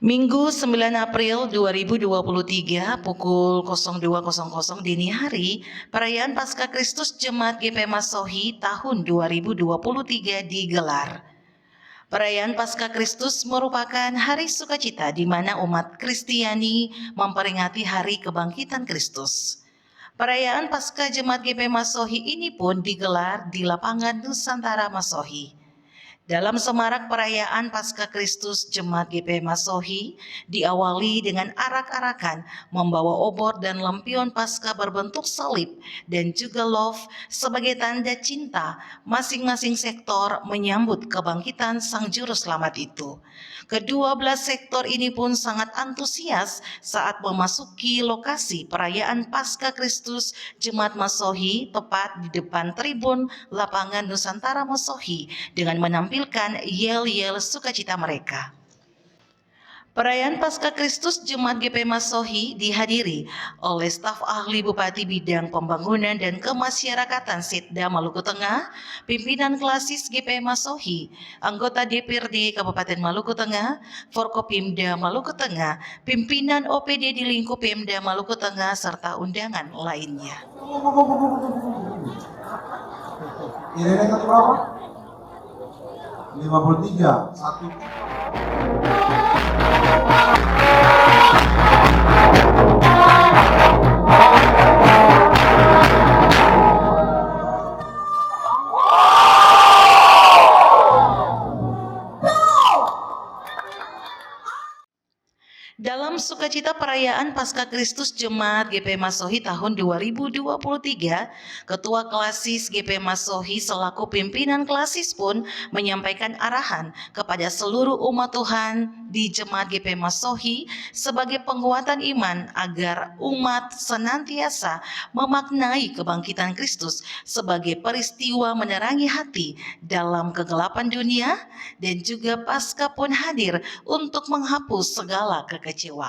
Minggu 9 April 2023 pukul 02.00 dini hari, perayaan Paskah Kristus Jemaat GP Masohi tahun 2023 digelar. Perayaan Paskah Kristus merupakan hari sukacita di mana umat Kristiani memperingati hari kebangkitan Kristus. Perayaan Paskah Jemaat GP Masohi ini pun digelar di lapangan Nusantara Masohi. Dalam semarak perayaan Paskah Kristus, Jemaat GP Masohi diawali dengan arak-arakan membawa obor dan lampion Paskah berbentuk salib dan juga love sebagai tanda cinta. Masing-masing sektor menyambut kebangkitan Sang Juru Selamat itu. Kedua belah sektor ini pun sangat antusias saat memasuki lokasi perayaan Paskah Kristus Jemaat Masohi tepat di depan tribun lapangan Nusantara Masohi dengan menampilkan yel-yel sukacita mereka. Perayaan Paskah Kristus Jemaat GP Masohi dihadiri oleh staf ahli Bupati Bidang Pembangunan dan Kemasyarakatan Setda Maluku Tengah, pimpinan klasis GP Masohi, anggota DPRD Kabupaten Maluku Tengah, Forkopimda Maluku Tengah, pimpinan OPD di lingkup Pemda Maluku Tengah, serta undangan lainnya. Ini rekan berapa? 53, 1. Dalam sukacita perayaan Paskah Kristus Jemaat GP Masohi tahun 2023, Ketua Klasis GP Masohi selaku pimpinan klasis pun menyampaikan arahan kepada seluruh umat Tuhan di Jemaat GP Masohi sebagai penguatan iman agar umat senantiasa memaknai kebangkitan Kristus sebagai peristiwa menerangi hati dalam kegelapan dunia, dan juga Paskah pun hadir untuk menghapus segala kekecewaan.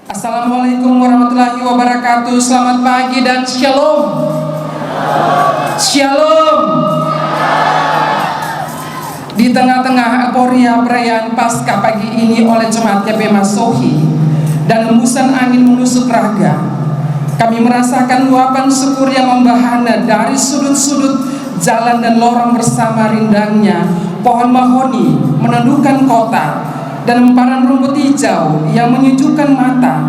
Assalamualaikum warahmatullahi wabarakatuh. Selamat pagi dan shalom. Shalom. Di tengah-tengah euforia perayaan Paskah pagi ini oleh Jemaat GP Masohi dan hembusan angin menusuk raga, kami merasakan luapan syukur yang membahana dari sudut-sudut jalan dan lorong bersama rindangnya pohon mahoni menendukan kota dan hamparan rumput hijau yang menyejukkan mata.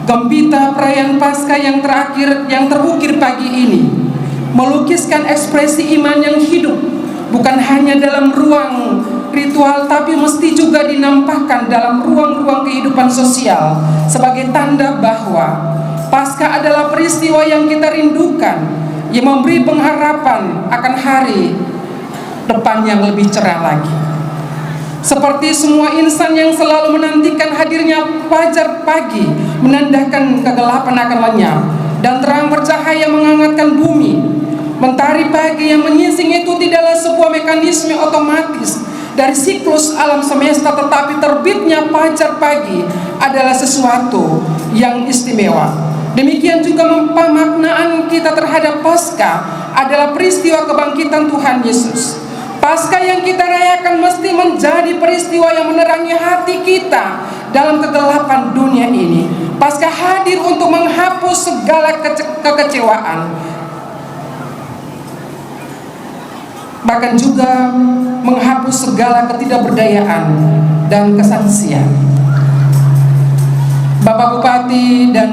Gempita perayaan Paskah yang terakhir yang terukir pagi ini melukiskan ekspresi iman yang hidup, bukan hanya dalam ruang ritual tapi mesti juga dinampakkan dalam ruang-ruang kehidupan sosial sebagai tanda bahwa Paskah adalah peristiwa yang kita rindukan, yang memberi pengharapan akan hari depan yang lebih cerah lagi. Seperti semua insan yang selalu menantikan hadirnya fajar pagi menandakan kegelapan akan lenyap dan terang bercahaya menghangatkan bumi. Mentari pagi yang menyingsing itu tidaklah sebuah mekanisme otomatis dari siklus alam semesta, tetapi terbitnya fajar pagi adalah sesuatu yang istimewa. Demikian juga pemaknaan kita terhadap Paskah adalah peristiwa kebangkitan Tuhan Yesus. Paskah yang kita rayakan mesti menjadi peristiwa yang menerangi hati kita dalam kegelapan dunia ini. Paskah hadir untuk menghapus segala kekecewaan, bahkan juga menghapus segala ketidakberdayaan dan kesangsian. Bapak Bupati dan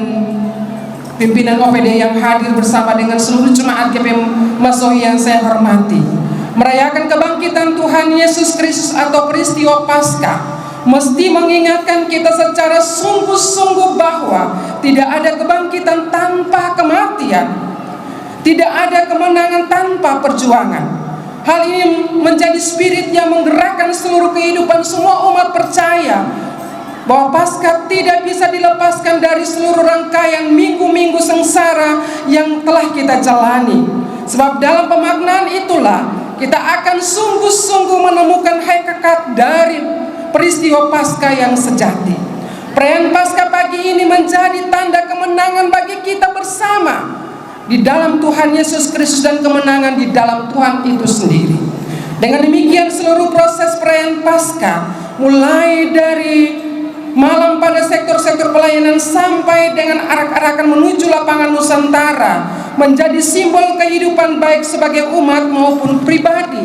pimpinan OPD yang hadir bersama dengan seluruh jemaat GP Masohi yang saya hormati, merayakan kebangkitan Tuhan Yesus Kristus atau peristiwa Paskah mesti mengingatkan kita secara sungguh-sungguh bahwa tidak ada kebangkitan tanpa kematian, tidak ada kemenangan tanpa perjuangan. Hal ini menjadi spirit yang menggerakkan seluruh kehidupan semua umat percaya bahwa Paskah tidak bisa dilepaskan dari seluruh rangkaian minggu-minggu sengsara yang telah kita jalani. Sebab dalam pemaknaan itulah kita akan sungguh-sungguh menemukan hakikat dari peristiwa Paskah yang sejati. Perayaan Paskah pagi ini menjadi tanda kemenangan bagi kita bersama di dalam Tuhan Yesus Kristus dan kemenangan di dalam Tuhan itu sendiri. Dengan demikian seluruh proses perayaan Paskah mulai dari malam pada sektor-sektor pelayanan sampai dengan arak-arakan menuju lapangan Nusantara menjadi simbol kehidupan baik sebagai umat maupun pribadi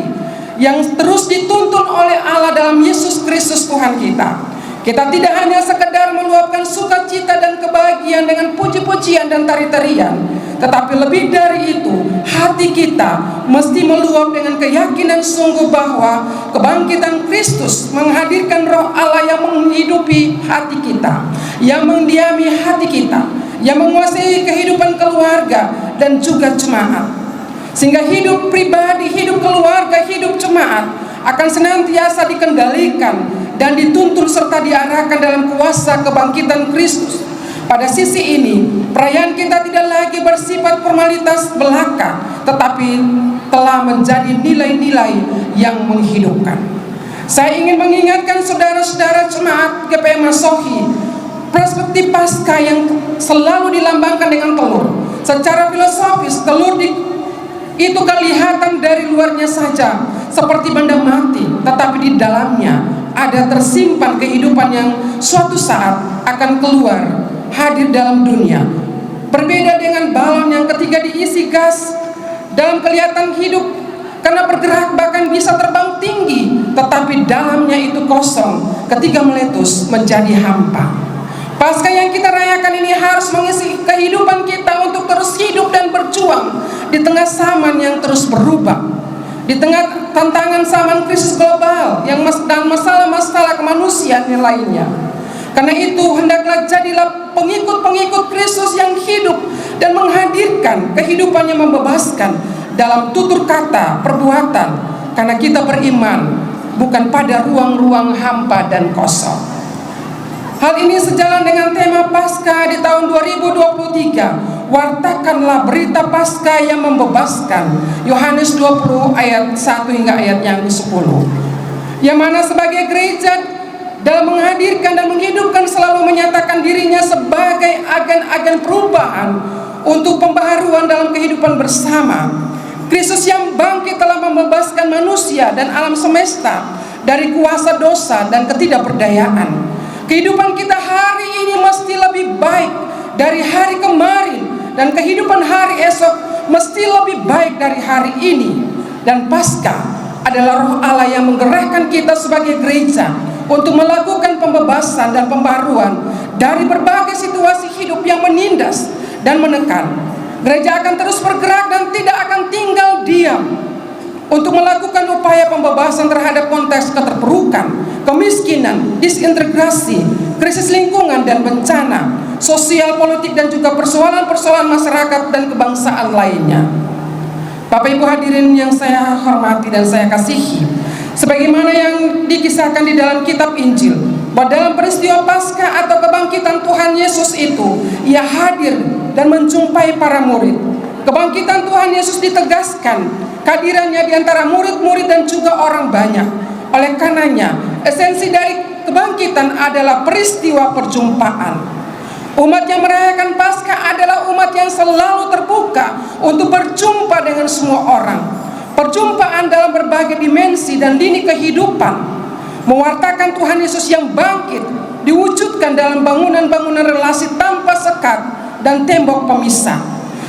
yang terus dituntun oleh Allah dalam Yesus Kristus Tuhan kita. Kita tidak hanya sekedar meluapkan sukacita dan kebahagiaan dengan puji-pujian dan tari-tarian, tetapi lebih dari itu, hati kita mesti meluap dengan keyakinan sungguh bahwa kebangkitan Kristus menghadirkan roh Allah yang menghidupi hati kita, yang mendiami hati kita, yang menguasai kehidupan keluarga dan juga jemaat. Sehingga hidup pribadi, hidup keluarga, hidup jemaat akan senantiasa dikendalikan dan dituntun serta diarahkan dalam kuasa kebangkitan Kristus. Pada sisi ini, perayaan kita tidak lagi bersifat formalitas belaka, tetapi telah menjadi nilai-nilai yang menghidupkan. Saya ingin mengingatkan saudara-saudara jemaat GPM Masohi, perspektif Paskah yang selalu dilambangkan dengan telur. Secara filosofis, telur itu kelihatan dari luarnya saja seperti benda mati, tetapi di dalamnya ada tersimpan kehidupan yang suatu saat akan keluar, hadir dalam dunia. Berbeda dengan balon yang ketika diisi gas dalam kelihatan hidup karena bergerak bahkan bisa terbang tinggi, tetapi dalamnya itu kosong ketika meletus menjadi hampa. Paskah yang kita rayakan ini harus mengisi kehidupan kita untuk terus hidup dan berjuang di tengah zaman yang terus berubah, di tengah tantangan zaman krisis global dan masalah-masalah kemanusiaan yang lainnya. Karena itu hendaklah jadilah pengikut-pengikut Kristus yang hidup dan menghadirkan kehidupan yang membebaskan dalam tutur kata, perbuatan, karena kita beriman bukan pada ruang-ruang hampa dan kosong. Hal ini sejalan dengan tema Paskah di tahun 2023. Wartakanlah berita Paskah yang membebaskan. Yohanes 20 ayat 1 hingga ayat yang 10. Yang mana sebagai gereja dalam menghadirkan dan menghidupkan selalu menyatakan dirinya sebagai agen-agen perubahan untuk pembaharuan dalam kehidupan bersama. Kristus yang bangkit telah membebaskan manusia dan alam semesta dari kuasa dosa dan ketidakberdayaan. Kehidupan kita hari ini mesti lebih baik dari hari kemarin, dan kehidupan hari esok mesti lebih baik dari hari ini. Dan Paskah adalah roh Allah yang menggerakkan kita sebagai gereja untuk melakukan pembebasan dan pembaruan dari berbagai situasi hidup yang menindas dan menekan. Gereja akan terus bergerak dan tidak akan tinggal diam untuk melakukan upaya pembebasan terhadap konteks keterpurukan, kemiskinan, disintegrasi, krisis lingkungan dan bencana sosial, politik, dan juga persoalan-persoalan masyarakat dan kebangsaan lainnya. Bapak Ibu hadirin yang saya hormati dan saya kasihi, sebagaimana yang dikisahkan di dalam kitab Injil, bahwa dalam peristiwa Paskah atau kebangkitan Tuhan Yesus itu, Ia hadir dan menjumpai para murid. Kebangkitan Tuhan Yesus ditegaskan kehadirannya di antara murid-murid dan juga orang banyak. Oleh karenanya, esensi dari kebangkitan adalah peristiwa perjumpaan. Umat yang merayakan Paskah adalah umat yang selalu terbuka untuk berjumpa dengan semua orang. Perjumpaan dalam berbagai dimensi dan lini kehidupan, mewartakan Tuhan Yesus yang bangkit, diwujudkan dalam bangunan-bangunan relasi tanpa sekat dan tembok pemisah.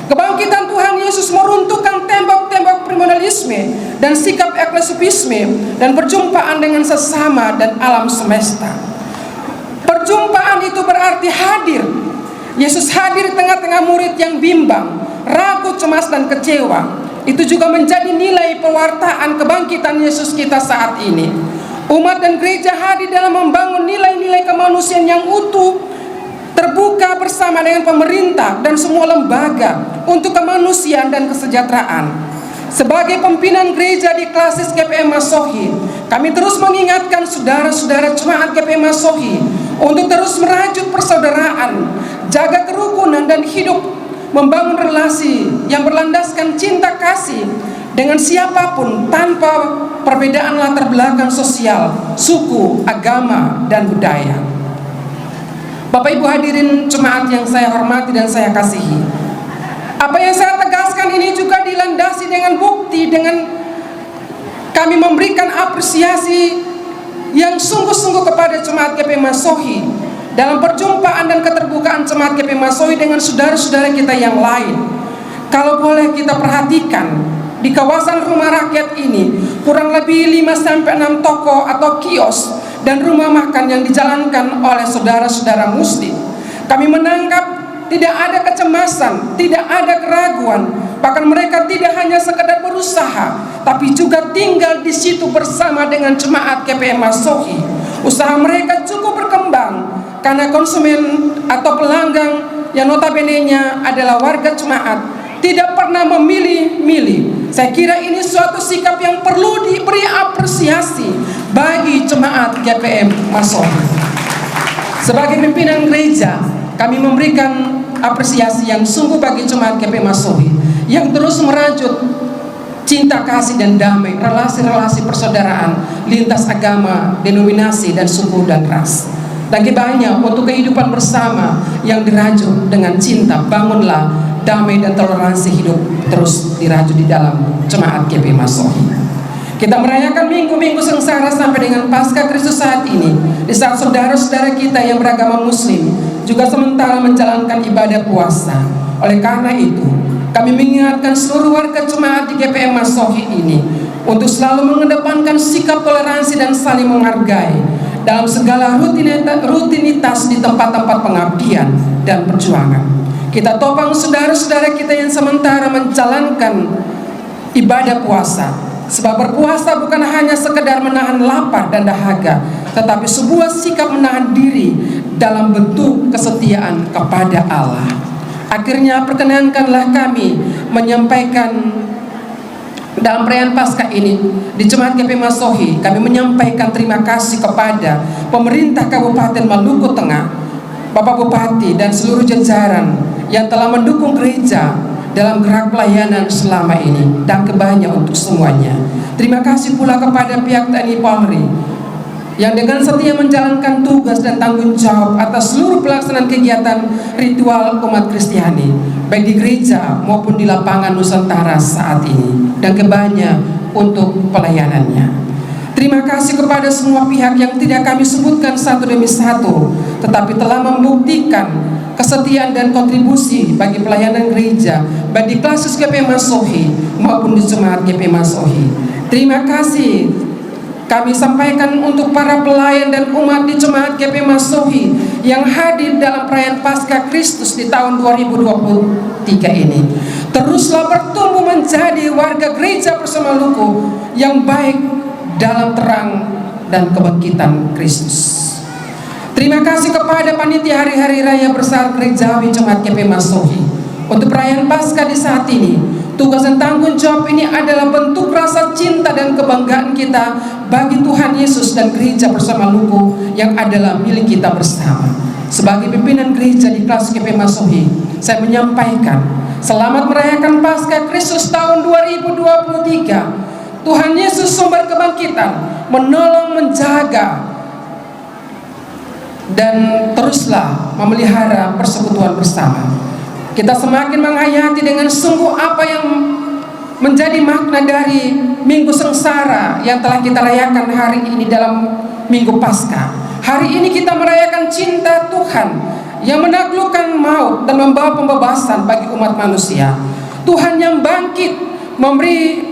Kebangkitan Tuhan Yesus meruntuhkan tembok-tembok premilenialisme dan sikap eklesiasme dan perjumpaan dengan sesama dan alam semesta. Perjumpaan itu berarti hadir. Yesus hadir di tengah-tengah murid yang bimbang, ragu, cemas, dan kecewa. Itu juga menjadi nilai pewartaan kebangkitan Yesus kita saat ini. Umat dan gereja hadir dalam membangun nilai-nilai kemanusiaan yang utuh, terbuka bersama dengan pemerintah dan semua lembaga untuk kemanusiaan dan kesejahteraan. Sebagai pimpinan gereja di Klasis GPM Masohi, kami terus mengingatkan saudara-saudara jemaat GPM Masohi untuk terus merajut persaudaraan, jaga kerukunan dan hidup membangun relasi yang berlandaskan cinta kasih dengan siapapun tanpa perbedaan latar belakang sosial, suku, agama, dan budaya. Bapak Ibu hadirin jemaat yang saya hormati dan saya kasihi, apa yang saya tegaskan ini juga dilandasi dengan bukti, dengan kami memberikan apresiasi yang sungguh-sungguh kepada jemaat GPM Masohi dalam perjumpaan dan keterbukaan jemaat GP Masohi dengan saudara-saudara kita yang lain. Kalau boleh kita perhatikan, di kawasan rumah rakyat ini kurang lebih 5-6 toko atau kios dan rumah makan yang dijalankan oleh saudara-saudara muslim. Kami menangkap tidak ada kecemasan, tidak ada keraguan, bahkan mereka tidak hanya sekedar berusaha, tapi juga tinggal di situ bersama dengan jemaat GPM Masohi. Usaha mereka cukup berkembang karena konsumen atau pelanggan yang notabene-nya adalah warga jemaat tidak pernah memilih-milih. Saya kira ini suatu sikap yang perlu diberi apresiasi bagi jemaat GPM Masohi. Sebagai pimpinan gereja, kami memberikan apresiasi yang sungguh bagi jemaat GPM Masohi yang terus merajut cinta kasih dan damai, relasi-relasi persaudaraan lintas agama, denominasi dan suku dan ras. Lagi banyak untuk kehidupan bersama yang dirajut dengan cinta. Bangunlah, damai dan toleransi hidup terus dirajut di dalam jemaat GPM Masohi. Kita merayakan minggu-minggu sengsara sampai dengan Paskah Kristus saat ini, di saat saudara-saudara kita yang beragama Muslim juga sementara menjalankan ibadah puasa. Oleh karena itu, kami mengingatkan seluruh warga jemaat di GPM Masohi ini untuk selalu mengedepankan sikap toleransi dan saling menghargai dalam segala rutinitas di tempat-tempat pengabdian dan perjuangan. Kita topang saudara-saudara kita yang sementara menjalankan ibadah puasa, sebab berpuasa bukan hanya sekedar menahan lapar dan dahaga, tetapi sebuah sikap menahan diri dalam bentuk kesetiaan kepada Allah. Akhirnya perkenankanlah kami menyampaikan dalam perayaan Paskah ini di Jemaat GPM Masohi, kami menyampaikan terima kasih kepada pemerintah Kabupaten Maluku Tengah, Bapak Bupati dan seluruh jajaran yang telah mendukung gereja dalam gerak pelayanan selama ini, dan kebanyakan untuk semuanya. Terima kasih pula kepada pihak TNI Polri yang dengan setia menjalankan tugas dan tanggung jawab atas seluruh pelaksanaan kegiatan ritual umat Kristiani, baik di gereja maupun di lapangan Nusantara saat ini, dan kebanyakan untuk pelayanannya. Terima kasih kepada semua pihak yang tidak kami sebutkan satu demi satu, tetapi telah membuktikan kesetiaan dan kontribusi bagi pelayanan gereja, baik di Klasis GPM Masohi maupun di Jemaat GPM Masohi. Terima kasih kami sampaikan untuk para pelayan dan umat di Jemaat GPM Masohi yang hadir dalam perayaan Paskah Kristus di tahun 2023 ini. Teruslah bertumbuh menjadi warga gereja bersama Maluku yang baik dalam terang dan kebangkitan Kristus. Terima kasih kepada panitia hari-hari raya besar gerejawi Jemaat GPM Masohi untuk perayaan Paskah di saat ini. Tugas dan tanggung jawab ini adalah bentuk rasa cinta dan kebanggaan kita bagi Tuhan Yesus dan gereja bersama Maluku yang adalah milik kita bersama. Sebagai pimpinan gereja di Klasis GPM Masohi, saya menyampaikan selamat merayakan Paskah Kristus tahun 2023. Tuhan Yesus sumber kebangkitan menolong, menjaga, dan teruslah memelihara persekutuan bersama. Kita semakin menghayati dengan sungguh apa yang menjadi makna dari Minggu Sengsara yang telah kita rayakan hari ini dalam Minggu Paskah. Hari ini kita merayakan cinta Tuhan yang menaklukkan maut dan membawa pembebasan bagi umat manusia. Tuhan yang bangkit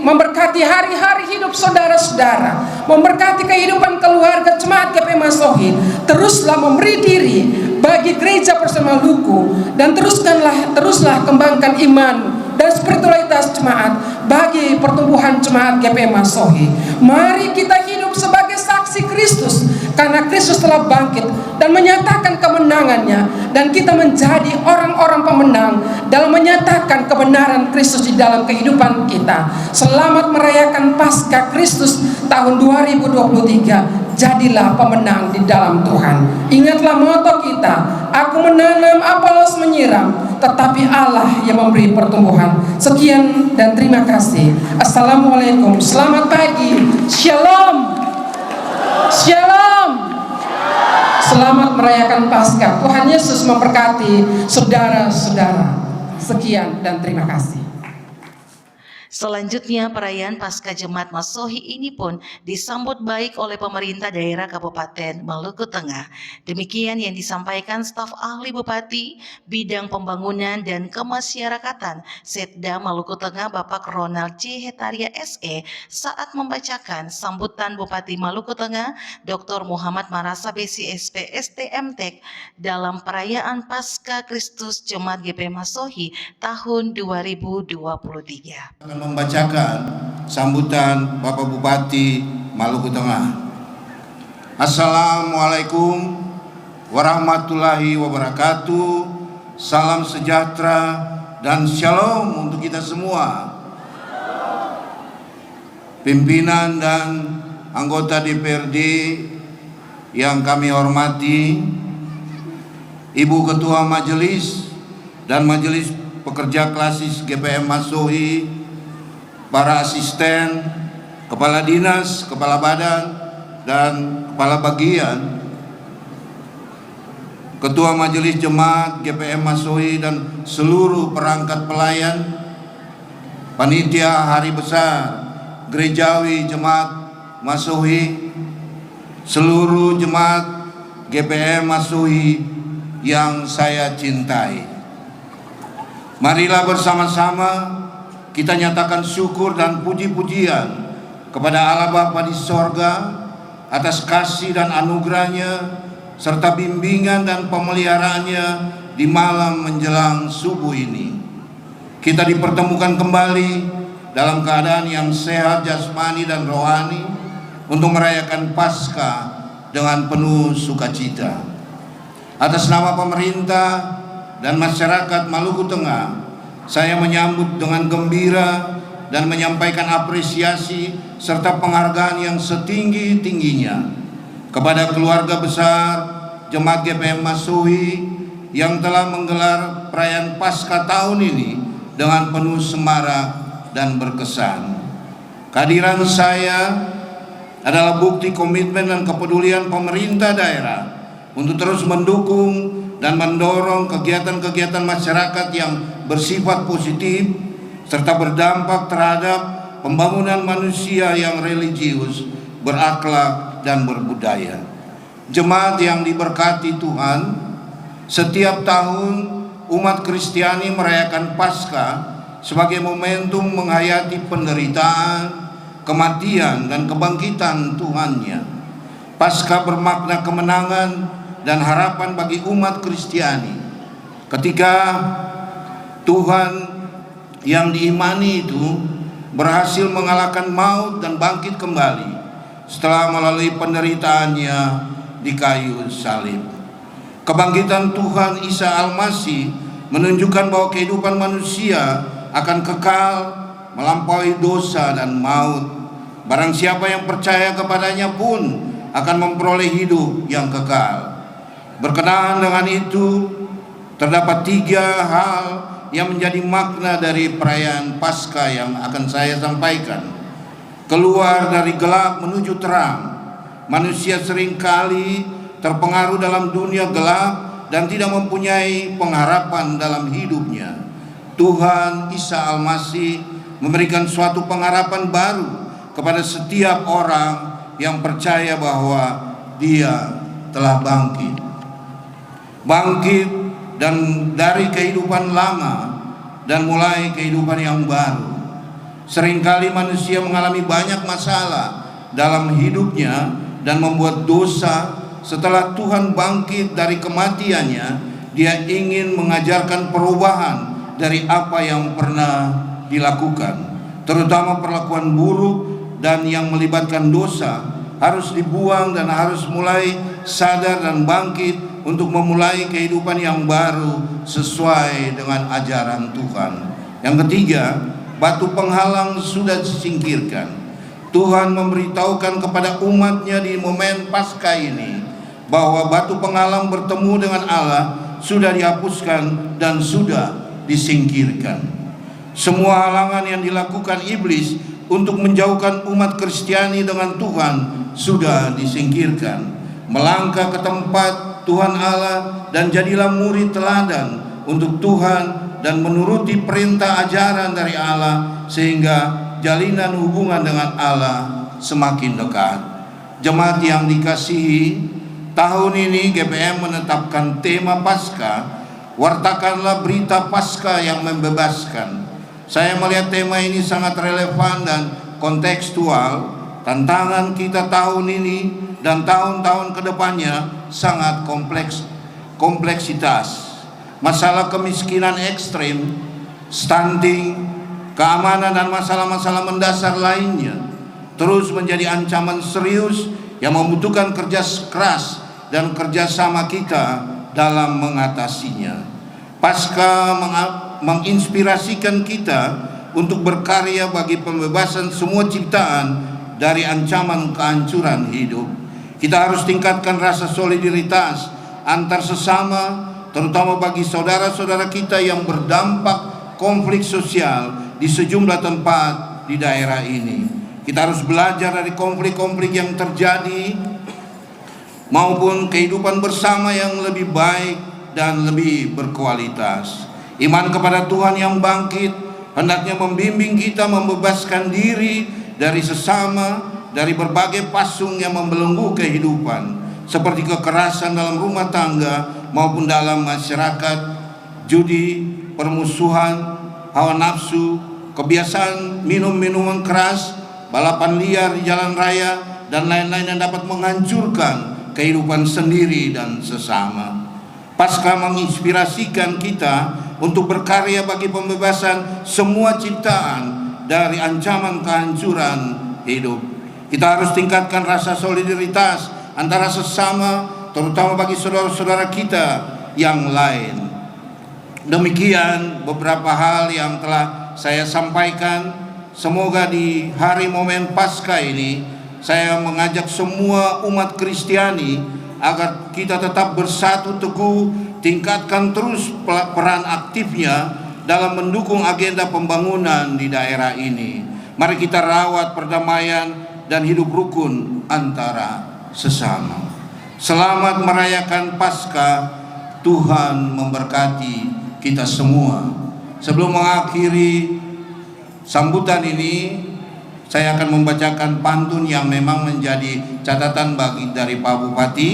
memberkati hari-hari hidup saudara-saudara, memberkati kehidupan keluarga Jemaat GPM Masohi. Teruslah memberi diri bagi gereja bersama Maluku, dan teruslah kembangkan iman dan spiritualitas jemaat bagi pertumbuhan Jemaat GPM Masohi. Mari kita hidup sebagai saksi Kristus, karena Kristus telah bangkit dan menyatakan kemenangannya, dan kita menjadi orang-orang pemenang dalam menyatakan kebenaran Kristus di dalam kehidupan kita. Selamat merayakan Paskah Kristus tahun 2023. Jadilah pemenang di dalam Tuhan. Ingatlah moto kita, aku menanam, Apolos menyiram, tetapi Allah yang memberi pertumbuhan. Sekian dan terima kasih. Assalamualaikum, selamat pagi, shalom, shalom. Selamat merayakan Paskah. Tuhan Yesus memberkati saudara-saudara. Sekian dan terima kasih. Selanjutnya, perayaan Paskah Jemaat Masehi ini pun disambut baik oleh pemerintah daerah Kabupaten Maluku Tengah. Demikian yang disampaikan staf ahli Bupati Bidang Pembangunan dan Kemasyarakatan Setda Maluku Tengah Bapak Ronald C. Hetaria SE saat membacakan sambutan Bupati Maluku Tengah Dr. Muhammad Marasa Besi SP STMTek dalam perayaan Paskah Kristus Jemaat GP Masehi tahun 2023. Akan membacakan sambutan Bapak Bupati Maluku Tengah. Assalamualaikum warahmatullahi wabarakatuh. Salam sejahtera dan shalom untuk kita semua. Pimpinan dan anggota DPRD yang kami hormati, Ibu Ketua Majelis dan Majelis Pekerja Klasis GPM Masehi, para asisten, kepala dinas, kepala badan, dan kepala bagian, Ketua Majelis Jemaat GPM Masehi dan seluruh perangkat pelayan, panitia Hari Besar Gerejawi Jemaat Masehi, seluruh jemaat GPM Masehi yang saya cintai. Marilah bersama-sama kita nyatakan syukur dan puji-pujian kepada Allah Bapa di sorga atas kasih dan anugerahnya serta bimbingan dan pemeliharaannya di malam menjelang subuh ini. Kita dipertemukan kembali dalam keadaan yang sehat jasmani dan rohani untuk merayakan Paskah dengan penuh sukacita. Atas nama pemerintah dan masyarakat Maluku Tengah, saya menyambut dengan gembira dan menyampaikan apresiasi serta penghargaan yang setinggi-tingginya kepada keluarga besar Jemaat GPM Masehi yang telah menggelar perayaan Paskah tahun ini dengan penuh semarak dan berkesan. Kehadiran saya adalah bukti komitmen dan kepedulian pemerintah daerah untuk terus mendukung dan mendorong kegiatan-kegiatan masyarakat yang bersifat positif serta berdampak terhadap pembangunan manusia yang religius, berakhlak, dan berbudaya. Jemaat yang diberkati Tuhan, setiap tahun umat Kristiani merayakan Paskah sebagai momentum menghayati penderitaan, kematian, dan kebangkitan Tuhannya. Paskah bermakna kemenangan dan harapan bagi umat Kristiani ketika Tuhan yang diimani itu berhasil mengalahkan maut dan bangkit kembali setelah melalui penderitaannya di kayu salib. Kebangkitan Tuhan Isa Al-Masih menunjukkan bahwa kehidupan manusia akan kekal melampaui dosa dan maut. Barang siapa yang percaya kepadanya pun akan memperoleh hidup yang kekal. Berkenaan dengan itu, terdapat 3 hal yang menjadi makna dari perayaan Paskah yang akan saya sampaikan. Keluar dari gelap menuju terang. Manusia seringkali terpengaruh dalam dunia gelap dan tidak mempunyai pengharapan dalam hidupnya. Tuhan Isa Al-Masih memberikan suatu pengharapan baru kepada setiap orang yang percaya bahwa Dia telah bangkit dan dari kehidupan lama dan mulai kehidupan yang baru. Seringkali manusia mengalami banyak masalah dalam hidupnya dan membuat dosa. Setelah Tuhan bangkit dari kematiannya, Dia ingin mengajarkan perubahan dari apa yang pernah dilakukan, terutama perlakuan buruk dan yang melibatkan dosa harus dibuang dan harus mulai sadar dan bangkit untuk memulai kehidupan yang baru sesuai dengan ajaran Tuhan. Yang ketiga, batu penghalang sudah disingkirkan. Tuhan memberitahukan kepada umatnya di momen Paskah ini bahwa batu penghalang bertemu dengan Allah sudah dihapuskan dan sudah disingkirkan. Semua halangan yang dilakukan iblis untuk menjauhkan umat Kristiani dengan Tuhan sudah disingkirkan. Melangkah ke tempat Tuhan Allah dan jadilah murid teladan untuk Tuhan dan menuruti perintah ajaran dari Allah sehingga jalinan hubungan dengan Allah semakin dekat. Jemaat yang dikasihi, tahun ini GPM menetapkan tema Paskah, wartakanlah berita Paskah yang membebaskan. Saya melihat tema ini sangat relevan dan kontekstual. Tantangan kita tahun ini dan tahun-tahun kedepannya sangat kompleksitas. Masalah kemiskinan ekstrim, stunting, keamanan dan masalah-masalah mendasar lainnya terus menjadi ancaman serius yang membutuhkan kerja keras dan kerjasama kita dalam mengatasinya. Paskah menginspirasikan kita untuk berkarya bagi pembebasan semua ciptaan dari ancaman kehancuran hidup. Kita harus tingkatkan rasa solidaritas antar sesama, terutama bagi saudara-saudara kita yang berdampak konflik sosial di sejumlah tempat di daerah ini. Kita harus belajar dari konflik-konflik yang terjadi maupun kehidupan bersama yang lebih baik dan lebih berkualitas. Iman kepada Tuhan yang bangkit hendaknya membimbing kita membebaskan diri dari sesama, dari berbagai pasung yang membelenggu kehidupan, seperti kekerasan dalam rumah tangga maupun dalam masyarakat, judi, permusuhan, hawa nafsu, kebiasaan minum minuman keras, balapan liar di jalan raya, dan lain-lain yang dapat menghancurkan kehidupan sendiri dan sesama. Paskah menginspirasikan kita untuk berkarya bagi pembebasan semua ciptaan dari ancaman kehancuran hidup. Kita harus tingkatkan rasa solidaritas antara sesama, terutama bagi saudara-saudara kita yang lain. Demikian beberapa hal yang telah saya sampaikan. Semoga di hari momen Paskah ini saya mengajak semua umat Kristiani agar kita tetap bersatu teguh, tingkatkan terus peran aktifnya dalam mendukung agenda pembangunan di daerah ini. Mari kita rawat perdamaian dan hidup rukun antara sesama. Selamat merayakan Paskah. Tuhan memberkati kita semua. Sebelum mengakhiri sambutan ini, saya akan membacakan pantun yang memang menjadi catatan dari Pak Bupati.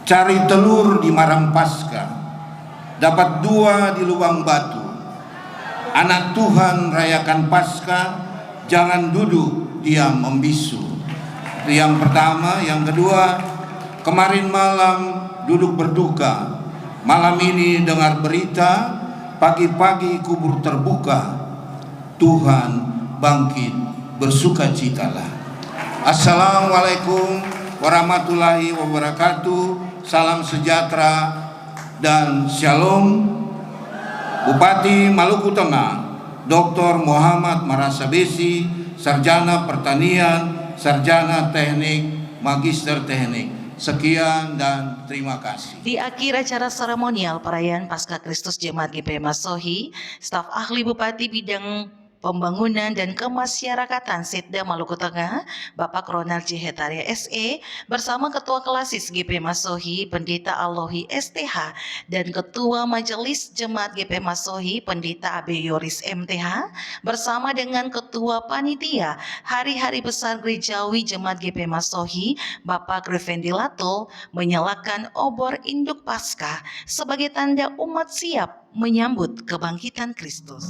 Cari telur di marang Paskah, dapat dua di lubang batu. Anak Tuhan rayakan Paskah, jangan duduk diam membisu. Itu yang pertama. Yang kedua, kemarin malam duduk berduka, malam ini dengar berita, pagi-pagi kubur terbuka. Tuhan bangkit, bersukacitalah. Assalamualaikum warahmatullahi wabarakatuh. Salam sejahtera dan shalom. Bupati Maluku Tengah, Dr. Muhammad Marasabesi, Sarjana Pertanian, Sarjana Teknik, Magister Teknik. Sekian dan terima kasih. Di akhir acara seremonial perayaan Paskah Kristus Jemaat GPM Masohi, staf ahli Bupati bidang Pembangunan dan Kemasyarakatan Setda Maluku Tengah, Bapak Ronald J. Hetaria SE, bersama Ketua Kelasis GP Masohi, Pendeta Alohi STH, dan Ketua Majelis Jemaat GP Masohi, Pendeta AB Yoris MTH, bersama dengan Ketua Panitia Hari-Hari Besar Gerejawi Jemaat GP Masohi, Bapak Grifendi Latul, menyalakan obor induk Paskah sebagai tanda umat siap menyambut kebangkitan Kristus.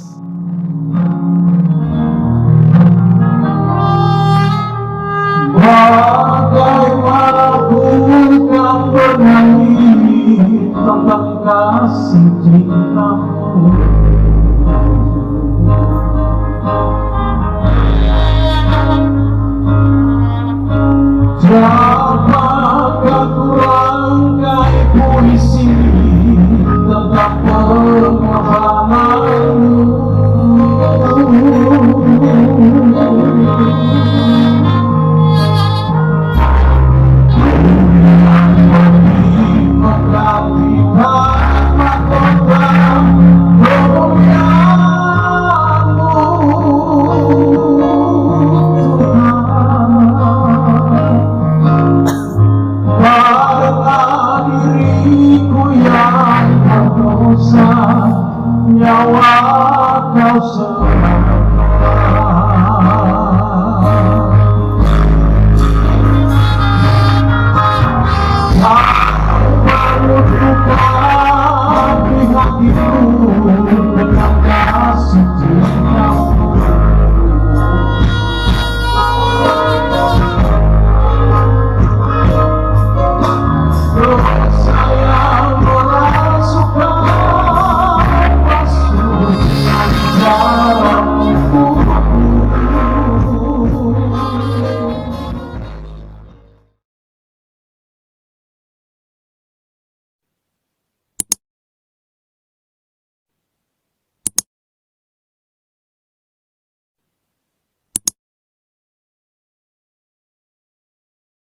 Bagaimanapun kau bernyanyi tentang kasih cintamu, dapatkah ku rangkai puisi tentang permohonanmu? nyawa kau selamatkan.